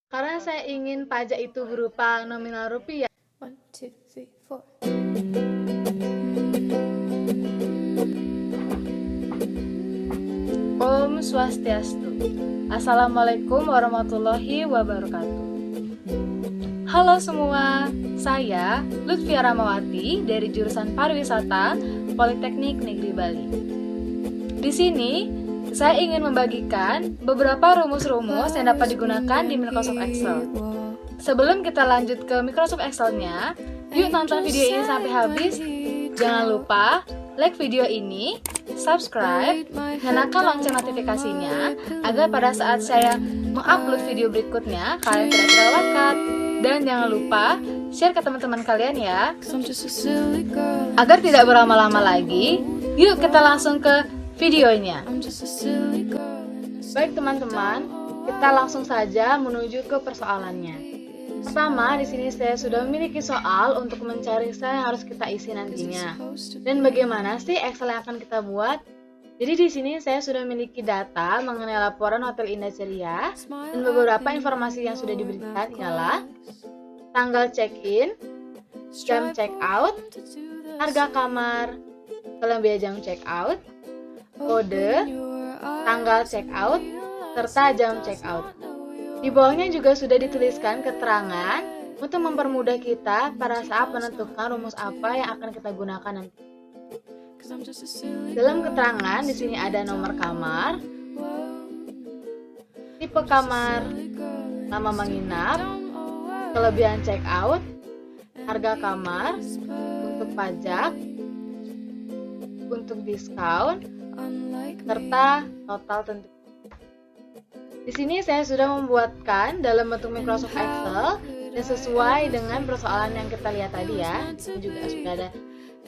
Karena saya ingin pajak itu berupa nominal rupiah. 1, 2, 3, 4. Om Swastiastu. Assalamualaikum warahmatullahi wabarakatuh. Halo semua, saya Lutfia Ramawati dari jurusan Pariwisata Politeknik Negeri Bali. Di sini, saya ingin membagikan beberapa rumus-rumus yang dapat digunakan di Microsoft Excel. Sebelum kita lanjut ke Microsoft Excel-nya, yuk tonton video ini sampai habis. Jangan lupa like video ini, subscribe, nyalakan lonceng notifikasinya agar pada saat saya mengupload video berikutnya kalian tidak terlewatkan. Dan jangan lupa share ke teman-teman kalian ya. Agar tidak berlama-lama lagi, yuk kita langsung ke videonya. Baik teman-teman, kita langsung saja menuju ke persoalannya. Pertama, di sini saya sudah memiliki soal untuk mencari sel yang harus kita isi nantinya. Dan bagaimana sih Excel yang akan kita buat? Jadi di sini saya sudah memiliki data mengenai laporan Hotel Indah Ceria dan beberapa informasi yang sudah diberikan ialah tanggal check-in, jam check-out, harga kamar, kelebihan jam check-out, kode, tanggal check-out, serta jam check-out. Di bawahnya juga sudah dituliskan keterangan untuk mempermudah kita pada saat menentukan rumus apa yang akan kita gunakan nanti. Dalam keterangan di sini ada nomor kamar, tipe kamar, nama menginap, kelebihan check out, harga kamar, untuk pajak, untuk diskon, serta total tentu. Di sini saya sudah membuatkan dalam bentuk Microsoft Excel dan sesuai dengan persoalan yang kita lihat tadi ya. Ini juga sudah ada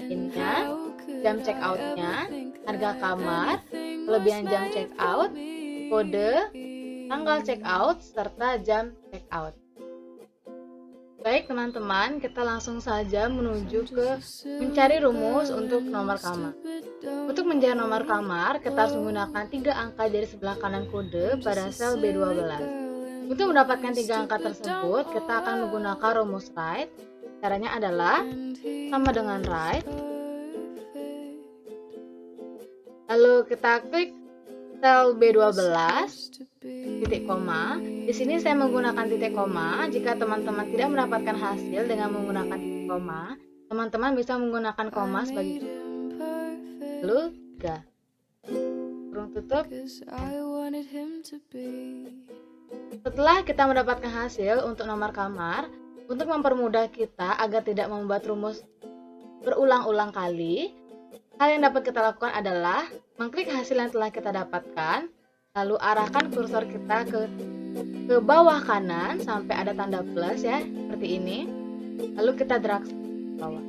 innya, jam check out-nya, harga kamar, kelebihan jam check out, kode, tanggal check out, serta jam check out. Baik teman-teman, kita langsung saja menuju ke mencari rumus untuk nomor kamar. Untuk mencari nomor kamar, kita harus menggunakan 3 angka dari sebelah kanan kode pada sel B12. Untuk mendapatkan 3 angka tersebut, kita akan menggunakan rumus right. Caranya adalah sama dengan right. Lalu kita klik sel B12, titik koma. Di sini saya menggunakan titik koma. Jika teman-teman tidak mendapatkan hasil dengan menggunakan titik koma, teman-teman bisa menggunakan koma sebagai lalu 3. Kurung tutup. Setelah kita mendapatkan hasil untuk nomor kamar, untuk mempermudah kita agar tidak membuat rumus berulang-ulang kali, hal yang dapat kita lakukan adalah mengklik hasil yang telah kita dapatkan, lalu arahkan kursor kita ke bawah kanan sampai ada tanda plus ya, seperti ini. Lalu kita drag ke bawah.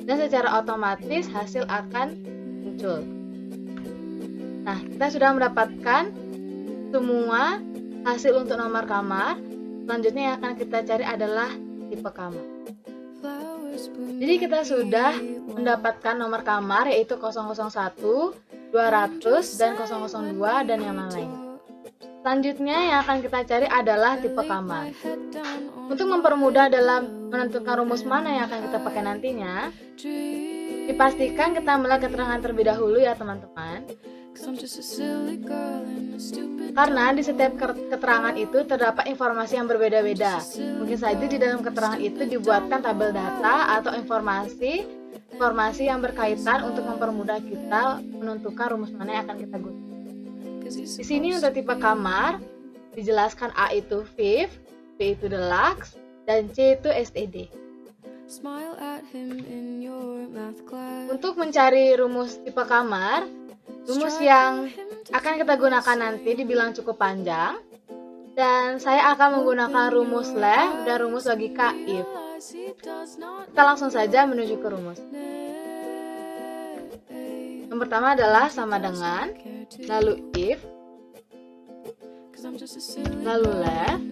Dan secara otomatis hasil akan muncul. Nah, kita sudah mendapatkan semua hasil untuk nomor kamar. Selanjutnya yang akan kita cari adalah tipe kamar. Jadi kita sudah mendapatkan nomor kamar yaitu 001, 200, dan 002 dan yang lain. Selanjutnya yang akan kita cari adalah tipe kamar. Untuk mempermudah dalam menentukan rumus mana yang akan kita pakai nantinya, dipastikan kita melihat keterangan terlebih dahulu ya teman-teman. Karena di setiap keterangan itu terdapat informasi yang berbeda-beda. Mungkin saja di dalam keterangan itu dibuatkan tabel data atau informasi yang berkaitan untuk mempermudah kita menentukan rumus mana yang akan kita gunakan. Di sini untuk tipe kamar dijelaskan A itu VIF, B itu Deluxe, dan C itu STD. Untuk mencari rumus tipe kamar, rumus yang akan kita gunakan nanti dibilang cukup panjang, dan saya akan menggunakan rumus left dan rumus logika if. Kita langsung saja menuju ke rumus. Yang pertama adalah sama dengan, lalu if, lalu left.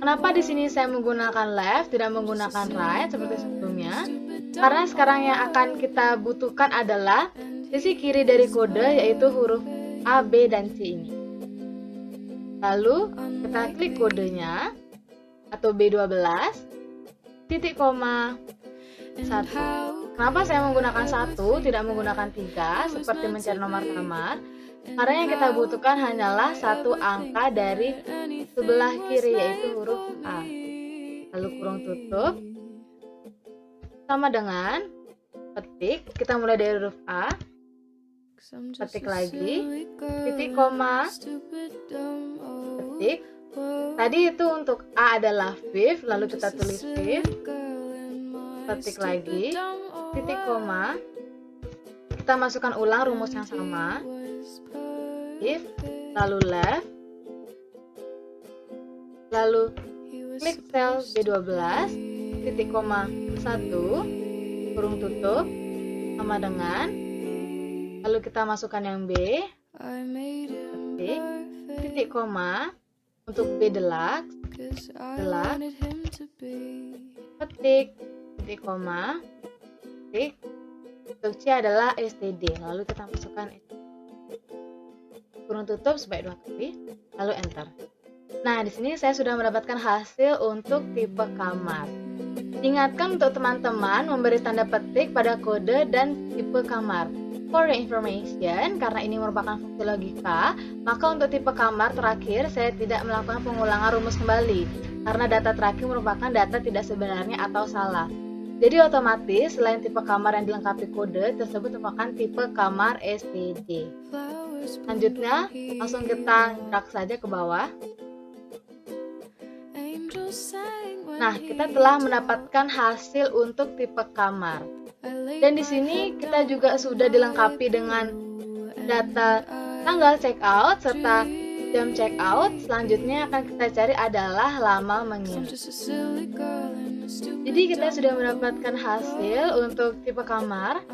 Kenapa di sini saya menggunakan left, tidak menggunakan right seperti sebelumnya? Karena sekarang yang akan kita butuhkan adalah sisi kiri dari kode, yaitu huruf A, B, dan C ini. Lalu kita klik kodenya atau B12 titik koma 1. Kenapa saya menggunakan 1 tidak menggunakan 3 seperti mencari nomor kamar? Karena yang kita butuhkan hanyalah satu angka dari sebelah kiri, yaitu huruf A. Lalu kurung tutup sama dengan petik. Kita mulai dari huruf A, petik lagi, titik koma, petik. Tadi itu untuk A adalah fifth, lalu kita tulis fifth, petik lagi, titik koma. Kita masukkan ulang rumus yang sama, if, lalu left, lalu klik sel B12, titik koma 1, kurung tutup, sama dengan, lalu kita masukkan yang B, petik, titik koma, untuk B deluxe, petik, titik koma, petik, untuk C adalah STD, lalu kita masukkan STD. Kurung tutup sebanyak 2 kali, lalu enter. Nah, di sini saya sudah mendapatkan hasil untuk tipe kamar. Ingatkan untuk teman-teman memberi tanda petik pada kode dan tipe kamar. For your information, karena ini merupakan fungsi logika, maka untuk tipe kamar terakhir saya tidak melakukan pengulangan rumus kembali, karena data terakhir merupakan data tidak sebenarnya atau salah. Jadi otomatis selain tipe kamar yang dilengkapi kode tersebut merupakan tipe kamar STD. Selanjutnya, langsung kita drag saja ke bawah. Nah, kita telah mendapatkan hasil untuk tipe kamar. Dan di sini kita juga sudah dilengkapi dengan data tanggal check out serta jam check out. Selanjutnya akan kita cari adalah lama menginap. Jadi kita sudah mendapatkan hasil untuk tipe kamar.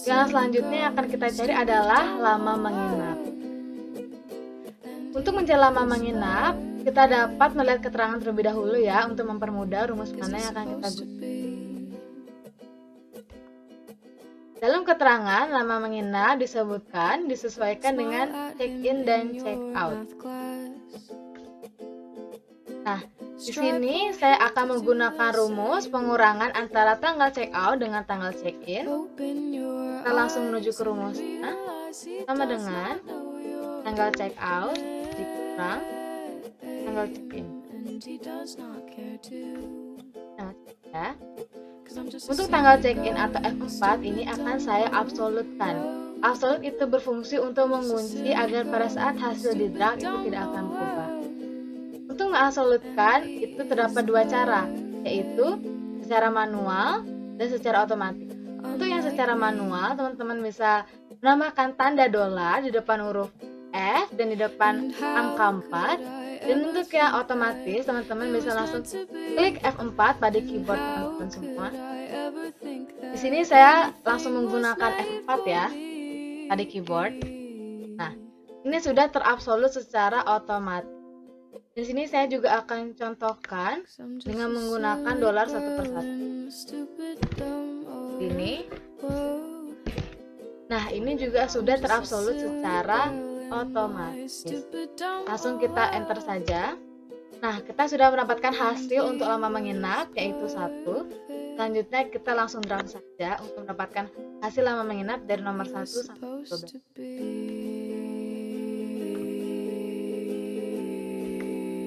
Yang selanjutnya akan kita cari adalah lama menginap. Untuk mencari lama menginap, kita dapat melihat keterangan terlebih dahulu ya, untuk mempermudah rumus mana yang akan kita gunakan. Dalam keterangan, lama menginap disebutkan disesuaikan dengan check-in dan check-out. Nah, di sini saya akan menggunakan rumus pengurangan antara tanggal check-out dengan tanggal check-in. Kita langsung menuju ke rumusnya, sama dengan tanggal check-out dikurang tanggal check-in. Nah, untuk tanggal check-in atau F4 ini akan saya absolutkan. Absolut itu berfungsi untuk mengunci agar pada saat hasil di drag itu tidak akan berubah. Untuk mengabsolutkan itu terdapat dua cara, yaitu secara manual dan secara otomatis. Untuk yang secara manual, teman-teman bisa menambahkan tanda dolar di depan huruf F dan di depan angka 4. Dan untuk yang otomatis, teman-teman bisa langsung klik F4 pada keyboard teman-teman semua. Di sini saya langsung menggunakan F4 ya pada keyboard. Nah, ini sudah terabsolut secara otomatis. Di sini saya juga akan contohkan dengan menggunakan dolar satu persatu. Ini. Nah, ini juga sudah terabsolut secara otomatis. Langsung kita enter saja. Nah, kita sudah mendapatkan hasil untuk lama menginap, yaitu 1. Selanjutnya kita langsung drag saja untuk mendapatkan hasil lama menginap dari nomor 1 sampai 12.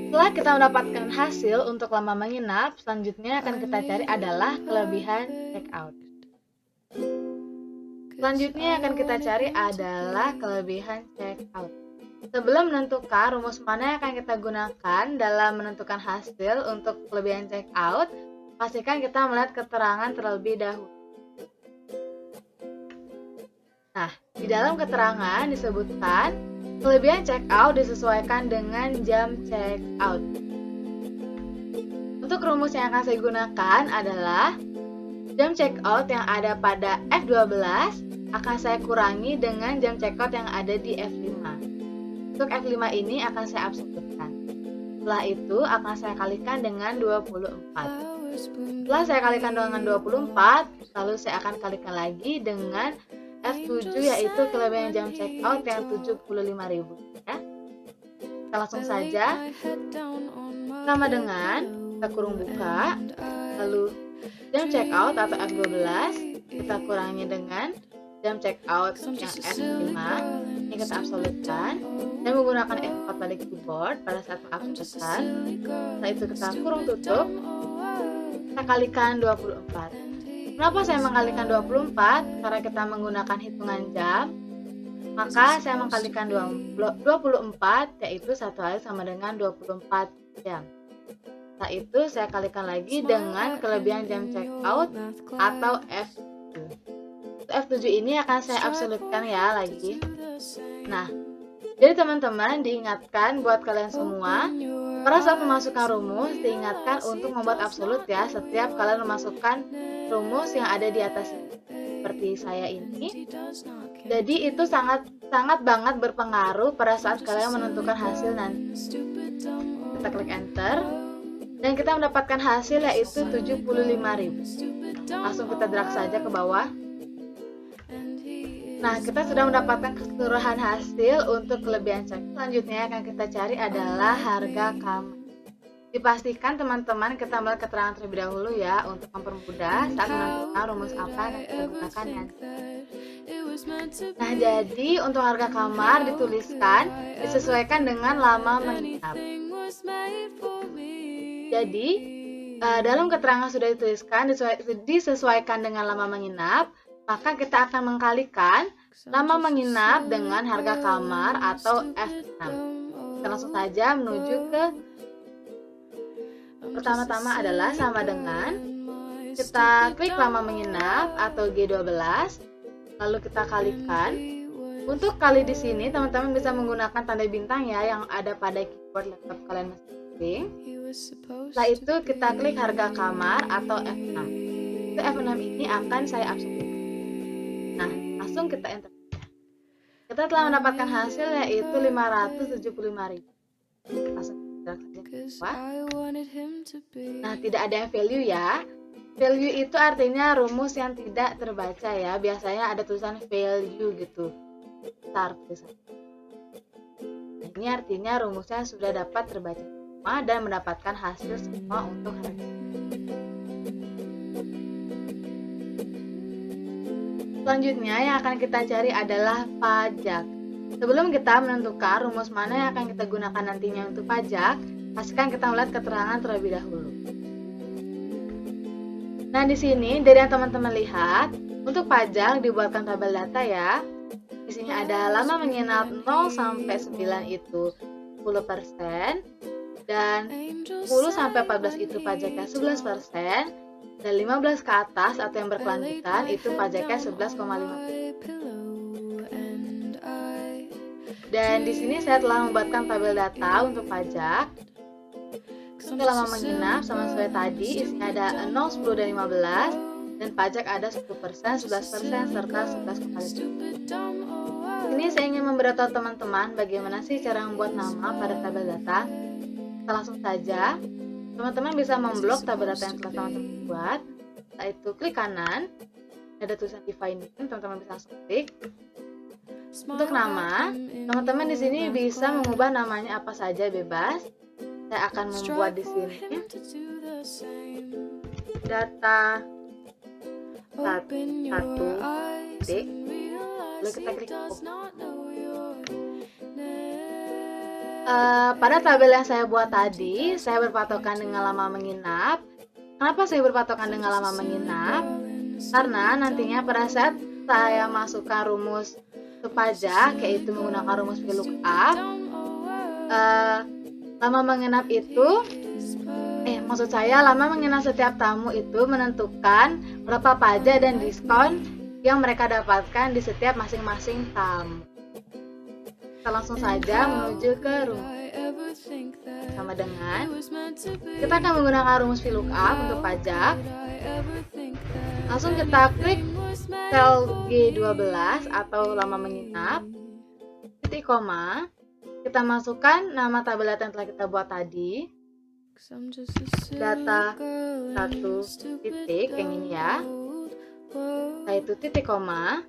Setelah kita mendapatkan hasil untuk lama menginap, selanjutnya akan kita cari adalah kelebihan check out. Selanjutnya akan kita cari adalah kelebihan check out. Sebelum menentukan rumus mana yang akan kita gunakan dalam menentukan hasil untuk kelebihan check out, pastikan kita melihat keterangan terlebih dahulu. Nah, di dalam keterangan disebutkan kelebihan check out disesuaikan dengan jam check out. Untuk rumus yang akan saya gunakan adalah jam check out yang ada pada F12 akan saya kurangi dengan jam check out yang ada di F5. Untuk F5 ini akan saya absolutkan. Setelah itu akan saya kalikan dengan 24. Setelah saya kalikan dengan 24, lalu saya akan kalikan lagi dengan F7, yaitu kelebihan jam check out yang 75.000 ya. Kita langsung saja sama dengan kita kurung buka, lalu jam check out atau F12 kita kurangi dengan jam check out yang F5 ini kita absolutkan dan menggunakan F4 pada keyboard pada saat mengabsolutkan. Setelah itu kita kurung tutup, kita kalikan 24. Kenapa saya mengkalikan 24? Karena kita menggunakan hitungan jam, maka saya mengkalikan 24, yaitu 1 hari sama dengan 24 jam. Setelah itu saya kalikan lagi dengan kelebihan jam check out atau F7. F7 ini akan saya absolutkan ya lagi. Nah, jadi teman-teman diingatkan buat kalian semua, pada saat memasukkan rumus diingatkan untuk membuat absolut ya setiap kalian memasukkan rumus yang ada di atas ini. Seperti saya ini. Jadi itu sangat banget berpengaruh pada saat kalian menentukan hasil nanti. Kita klik enter dan kita mendapatkan hasil yaitu 75.000. Langsung kita drag saja ke bawah. Nah, kita sudah mendapatkan keseluruhan hasil untuk kelebihan cek. Selanjutnya yang akan kita cari adalah harga kamar. Dipastikan teman-teman kita melihat keterangan terlebih dahulu ya untuk mempermudah saat menentukan rumus apa yang kita gunakan nanti. Nah, jadi untuk harga kamar dituliskan disesuaikan dengan lama menginap. Jadi dalam keterangan sudah dituliskan disesuaikan dengan lama menginap, maka kita akan mengkalikan lama menginap dengan harga kamar atau F6. Kita langsung saja menuju ke pertama-tama adalah sama dengan kita klik lama menginap atau G12, lalu kita kalikan. Untuk kali di sini teman-teman bisa menggunakan tanda bintang ya yang ada pada keyboard laptop kalian masing-masing. Setelah itu kita klik harga kamar atau F6. Itu F6 ini akan saya absolutkan. Nah, langsung kita enter. Kita telah mendapatkan hasil yaitu 575.000. Langsung kita saja ke bawah. Nah, tidak ada value ya. Value itu artinya rumus yang tidak terbaca ya. Biasanya ada tulisan value gitu. Start tulisan. Nah, ini artinya rumusnya sudah dapat terbaca semua dan mendapatkan hasil semua untuk harga. Selanjutnya yang akan kita cari adalah pajak. Sebelum kita menentukan rumus mana yang akan kita gunakan nantinya untuk pajak, pastikan kita melihat keterangan terlebih dahulu. Nah, di sini dari yang teman-teman lihat, untuk pajak dibuatkan tabel data ya. Di sini ada lama menginap 0 sampai 9 itu 10% dan 10 sampai 14 itu pajaknya 11%. Dan 15 ke atas atau yang berkelanjutan itu pajaknya 11,5%. Dan di sini saya telah membuatkan tabel data untuk pajak. Untuk lama menginap sama sesuai tadi, isinya ada 0, 10, dan 15. Dan pajak ada 10%, 11%, serta 11,5%. Ini saya ingin memberitahu teman-teman bagaimana sih cara membuat nama pada tabel data. Kita langsung saja. Teman-teman bisa memblok tabel data yang telah teman-teman buat. Setelah itu klik kanan, ada tulisan define name, teman-teman bisa langsung klik. Untuk nama, teman-teman di sini bisa mengubah namanya apa saja bebas. Saya akan membuat di sini data 1 titik. Lalu kita klik open. Pada tabel yang saya buat tadi, saya berpatokan dengan lama menginap. Kenapa saya berpatokan dengan lama menginap? Karena nantinya pada saat saya masukkan rumus ke pajak, yaitu menggunakan rumus VLOOKUP, lama menginap itu, maksud saya lama menginap setiap tamu itu menentukan berapa pajak dan diskon yang mereka dapatkan di setiap masing-masing tamu. Kita langsung saja menuju ke rumus sama dengan kita akan menggunakan rumus VLOOKUP untuk pajak. Langsung kita klik sel G12 atau lama menginap, titik koma, kita masukkan nama tabel data yang telah kita buat tadi, data 1 titik yang ini ya, yaitu titik koma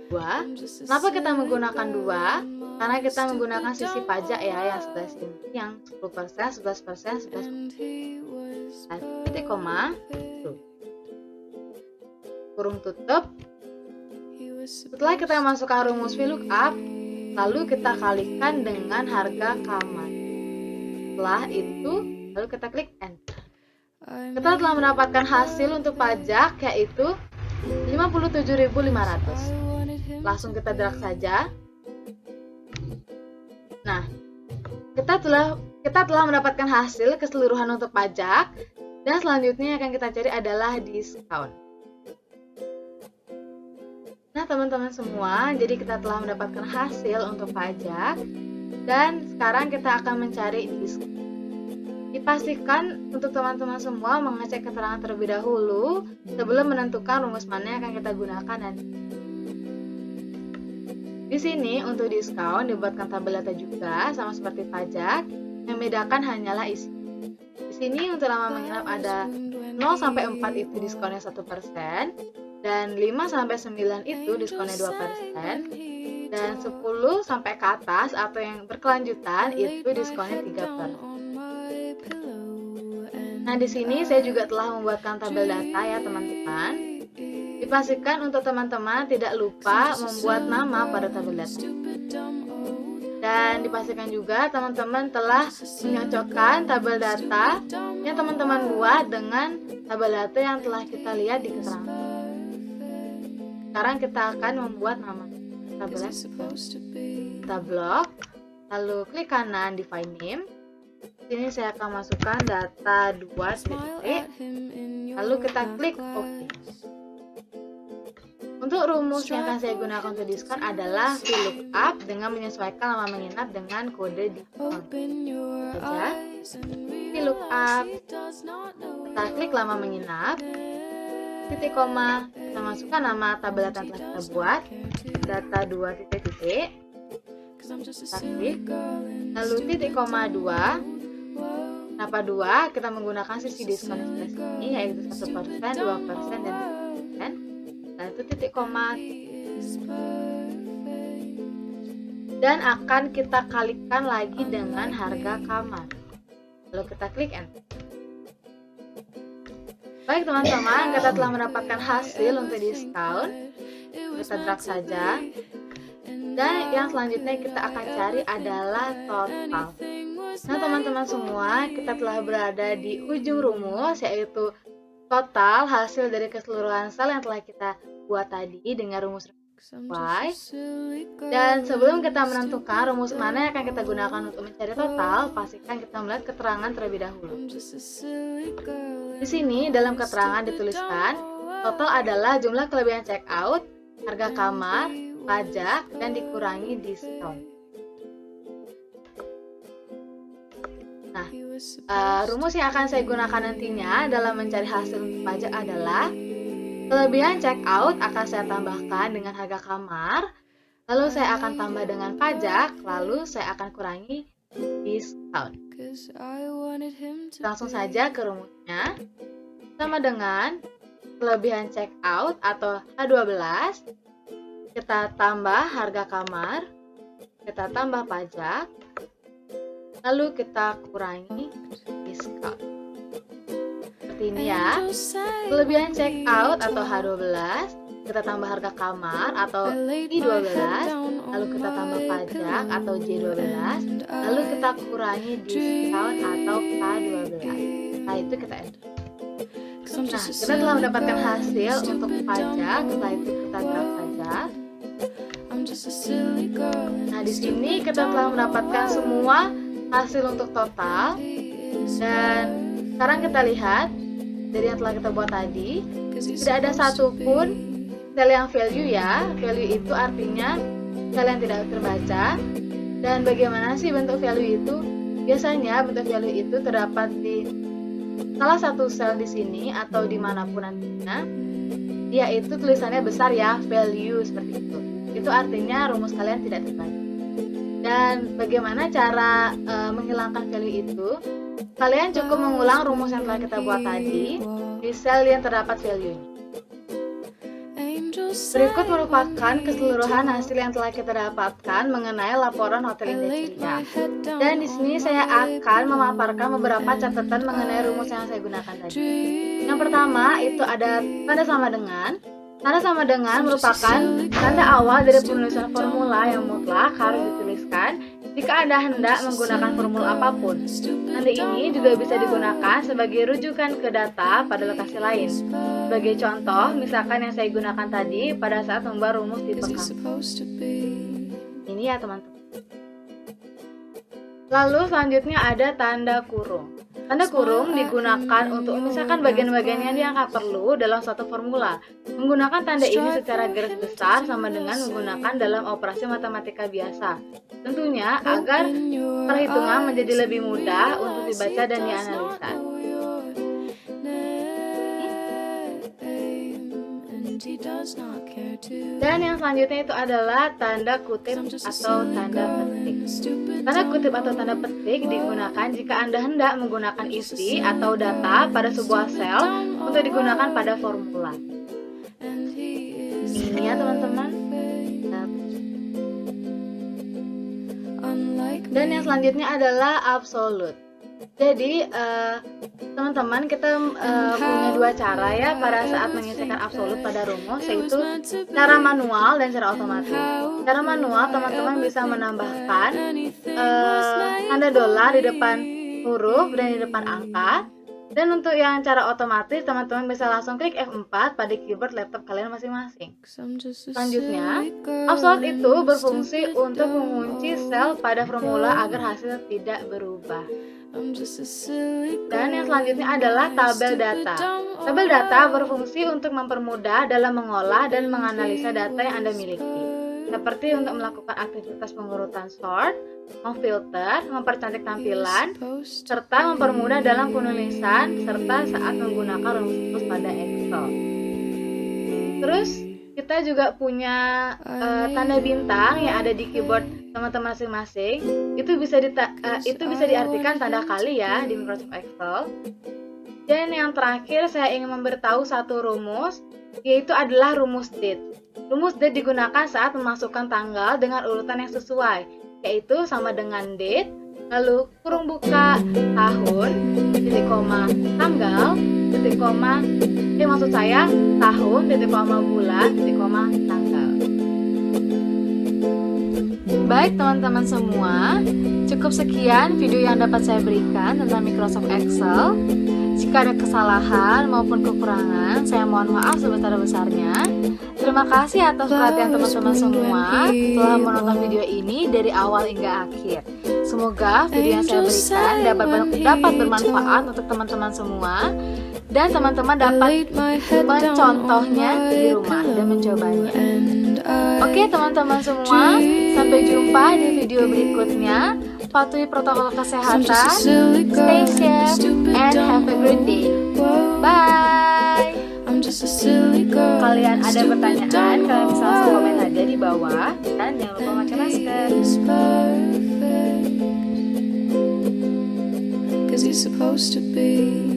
2. Kenapa kita menggunakan 2? karena kita menggunakan sisi pajak ya yang sebelah sini yang 10%, 11%, 11%, titik koma, kurung tutup. Setelah kita masukkan rumus VLOOKUP, lalu kita kalikan dengan harga kamar. Setelah itu, lalu kita klik enter. Kita telah mendapatkan hasil untuk pajak yaitu 57.500. Langsung kita drag saja. Nah, kita telah mendapatkan hasil keseluruhan untuk pajak, dan selanjutnya yang akan kita cari adalah diskon. Nah, teman-teman semua, jadi kita telah mendapatkan hasil untuk pajak, dan sekarang kita akan mencari diskon. Dipastikan untuk teman-teman semua mengecek keterangan terlebih dahulu sebelum menentukan rumus mana yang akan kita gunakan nanti. Di sini untuk diskon dibuatkan tabel data juga sama seperti pajak, yang membedakan hanyalah isi. Di sini untuk lama menginap ada 0 sampai 4 itu diskonnya 1%, dan 5 sampai 9 itu diskonnya 2%, dan 10 sampai ke atas atau yang berkelanjutan itu diskonnya 3%. Nah, di sini saya juga telah membuatkan tabel data ya teman-teman. Dipastikan untuk teman-teman tidak lupa membuat nama pada tabel data. Dan dipastikan juga teman-teman telah menyocokkan tabel data yang teman-teman buat dengan tabel data yang telah kita lihat di keterangan. Sekarang kita akan membuat nama tabel data. Kita blok, lalu klik kanan define name. Sini saya akan masukkan data 2 titik, lalu kita klik OK. Untuk rumus yang akan saya gunakan untuk diskon adalah VLOOKUP dengan menyesuaikan lama menginap dengan kode diskon. Saja VLOOKUP, kita klik lama menginap, titik koma, kita masukkan nama tabel data yang telah kita buat, data 2 titik, kita klik, lalu titik koma 2. Kenapa 2? Kita menggunakan sisi diskon yang sebelah sini yaitu 1%, 2%, dan 3%. Dan itu titik koma. Dan akan kita kalikan lagi dengan harga kamar. Lalu kita klik enter. Baik teman-teman, kita telah mendapatkan hasil untuk diskon. Kita drag saja. Dan yang selanjutnya kita akan cari adalah total. Nah teman-teman semua, kita telah berada di ujung rumus yaitu total hasil dari keseluruhan sel yang telah kita buat tadi dengan rumus Y. Dan sebelum kita menentukan rumus mana yang akan kita gunakan untuk mencari total, pastikan kita melihat keterangan terlebih dahulu. Di sini dalam keterangan dituliskan total adalah jumlah kelebihan check out, harga kamar, pajak, dan dikurangi diskon. Nah, rumus yang akan saya gunakan nantinya dalam mencari hasil untuk pajak adalah kelebihan check out akan saya tambahkan dengan harga kamar, lalu saya akan tambah dengan pajak, lalu saya akan kurangi diskon. Langsung saja ke rumusnya. Sama dengan kelebihan check out atau H12, kita tambah harga kamar, kita tambah pajak, lalu kita kurangi diskon. Seperti ini ya. Kelebihan check out atau H12, kita tambah harga kamar atau I12, lalu kita tambah pajak atau J12, lalu kita kurangi diskon atau K12. Setelah itu kita enter. Nah, kita telah mendapatkan hasil untuk pajak. Setelah itu kita drag saja. Nah, di sini kita telah mendapatkan semua hasil untuk total, dan sekarang kita lihat dari yang telah kita buat tadi tidak ada satupun sel yang value ya. Value itu artinya sel yang tidak terbaca. Dan bagaimana sih bentuk value itu? Biasanya bentuk value itu terdapat di salah satu sel di sini atau dimanapun nantinya. Dia itu tulisannya besar ya, value seperti itu. Itu artinya rumus kalian tidak terbaca. Dan bagaimana cara menghilangkan value itu? Kalian cukup mengulang rumus yang telah kita buat tadi di sel yang terdapat value-nya. Berikut merupakan keseluruhan hasil yang telah kita dapatkan mengenai laporan Hotel Indah Ceria. Dan di sini saya akan memaparkan beberapa catatan mengenai rumus yang saya gunakan tadi. Yang pertama itu ada tanda sama dengan. Tanda sama dengan merupakan tanda awal dari penulisan formula yang mutlak harus dituliskan jika Anda hendak menggunakan formula apapun. Tanda ini juga bisa digunakan sebagai rujukan ke data pada lokasi lain. Sebagai contoh, misalkan yang saya gunakan tadi pada saat membuat rumus tipe kamu. Ini ya teman-teman. Lalu selanjutnya ada tanda kurung. Tanda kurung digunakan untuk memisahkan bagian-bagian yang dianggap perlu dalam suatu formula. Menggunakan tanda ini secara garis besar sama dengan menggunakan dalam operasi matematika biasa. Tentunya agar perhitungan menjadi lebih mudah untuk dibaca dan dianalisa. Dan yang selanjutnya itu adalah tanda kutip atau tanda petik. Tanda kutip atau tanda petik digunakan jika Anda hendak menggunakan isi atau data pada sebuah sel untuk digunakan pada formula. Ini ya teman-teman. Dan yang selanjutnya adalah absolute. Jadi teman-teman kita punya dua cara ya pada saat menyelesaikan absolut pada rumus, yaitu cara manual dan cara otomatis. Cara manual teman-teman bisa menambahkan tanda dolar di depan huruf dan di depan angka. Dan untuk yang cara otomatis teman-teman bisa langsung klik F4 pada keyboard laptop kalian masing-masing. Selanjutnya, absolute itu berfungsi untuk mengunci sel pada formula agar hasil tidak berubah. Dan yang selanjutnya adalah tabel data. Tabel data berfungsi untuk mempermudah dalam mengolah dan menganalisa data yang Anda miliki, seperti untuk melakukan aktivitas pengurutan sort, memfilter, mempercantik tampilan, serta mempermudah dalam penulisan, serta saat menggunakan rumus pada Excel. Terus kita juga punya tanda bintang yang ada di keyboard teman-teman masing-masing. Itu bisa diartikan tanda kali ya di Microsoft Excel. Dan yang terakhir saya ingin memberitahu satu rumus, yaitu adalah rumus date. Rumus date digunakan saat memasukkan tanggal dengan urutan yang sesuai, yaitu sama dengan date, lalu kurung buka tahun, titik koma tanggal, titik koma maksud saya tahun, titik koma bulan, titik koma tanggal. Baik teman-teman semua, cukup sekian video yang dapat saya berikan tentang Microsoft Excel. Jika ada kesalahan maupun kekurangan, saya mohon maaf sebesar-besarnya. Terima kasih atas perhatian teman-teman semua telah menonton video ini dari awal hingga akhir. Semoga video yang saya berikan dapat bermanfaat untuk teman-teman semua, dan teman-teman dapat mencontohnya di rumah dan mencobanya. Oke teman-teman semua, sampai jumpa di video berikutnya. Patuhi protokol kesehatan, stay safe, and have a great day. Bye. Kalian ada pertanyaan, kalian bisa langsung komen aja di bawah, dan jangan lupa pakai masker. 'Cause you're supposed to be